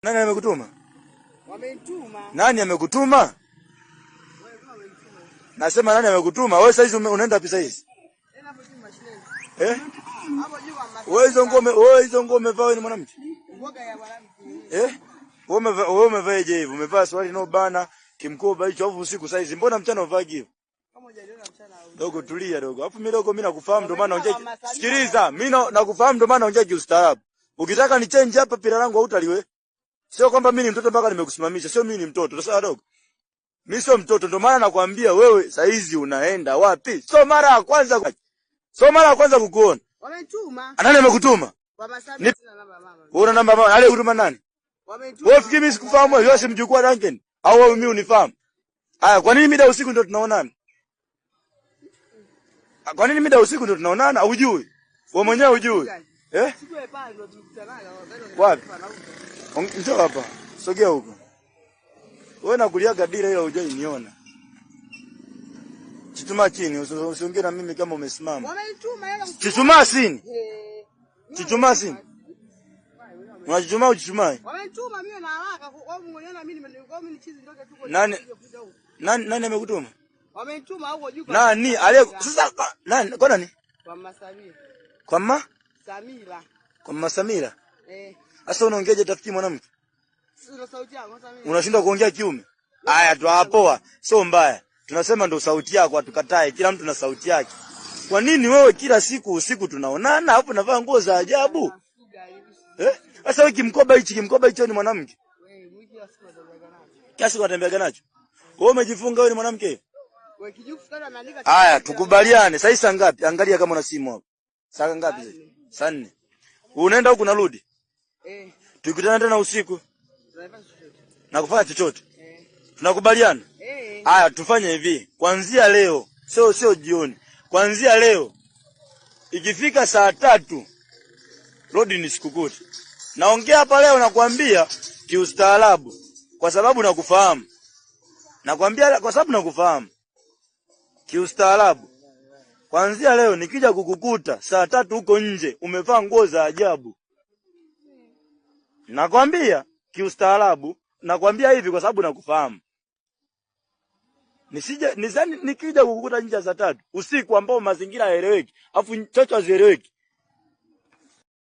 Nani amekutuma? Wamenituma. Nani amekutuma? Nasema nani amekutuma? Wewe saizi unaenda wapi saizi? Hapo juu mashine. Hapo juu mama. Wewe hizo ngome vaa ni mwanamke? Ngoga ya mwanamke. Wewe umevaa je hivi? Umevaa swali no bana, kimkoba hicho au usiku saizi. Mbona mchana unavaa hivi? Kama hujaliona mchana au. Dogo tulia dogo. Hapo mimi nakufahamu ndio maana naongea. Sikiliza, mimi nakufahamu ndio maana naongea kiustaarabu. Ukitaka ni change hapa pira langu hautaliwe. Sio kwamba mimi ni mtoto mpaka nimekusimamisha, sio mimi ni mtoto. Sasa dogo. Mimi sio mtoto ndio maana nakwambia wewe saizi unaenda wapi? Sio mara ya kwanza kukuona. Wamenituma. Nani amekutuma? Mama Samia sina namba mama. Una namba mama? Ale huduma nani? Wamenituma. Wewe fikiri mimi sikufahamu wewe? Wewe si mjukuu wa Duncan? Au wewe mimi unifahamu? Haya, kwa nini mida usiku ndio tunaonana? Kwa nini mida usiku ndio tunaonana? Hujui? Wewe mwenyewe hujui? Siku ya pale ndio tulikutana. Wapi? Njoo hapa. Sogea huko. Wewe nakulia gadira ile hujai niona. Chituma chini, usiongee na mimi kama umesimama. Wamenituma hela. Chichuma chini. Chichuma chini. Unachichuma au chichumai? Wamenituma mimi na haraka. Wao mngoniona mimi ni chizi ndogo tu. Nani amekutuma? Wamenituma huko juu. Nani? Ale sasa nani? Kwa nani? Kwa Masamira. Kwa ma? Samira. Kwa Masamira? Sasa unaongeaje tafuti mwanamke? Sio sauti yangu Samira. Unashindwa kuongea kiume? Haya tu hapoa. Sio mbaya. Tunasema ndo sauti yako hatukatae. Kila mtu na sauti yake. Kwa nini wewe kila siku usiku tunaonana hapo unavaa nguo za ajabu? Sasa wewe kimkoba hicho ni mwanamke? Kiasi watembeaga nacho. Wewe umejifunga wewe ni mwanamke? Wewe kijifunga ameandika. Haya tukubaliane. Sasa saa ngapi? Angalia kama una simu hapo. Saa ngapi sasa? Saa 4. Unaenda huko unarudi? Tukutana tena usiku. Na kufanya chochote. Tunakubaliana? Haya tufanye hivi. Kuanzia leo, sio jioni. Kuanzia leo ikifika saa 3 rodi ni sikukuti. Naongea hapa leo nakwambia kiustaarabu kwa sababu nakufahamu. Nakwambia kwa sababu nakufahamu. Kiustaarabu. Kuanzia leo nikija kukukuta saa 3 huko nje umevaa nguo za ajabu. Nakwambia kiustaarabu, nakwambia hivi kwa sababu nakufahamu. Nikija kukukuta nje saa 3 usiku ambao mazingira haeleweki, afu chocho hazieleweki.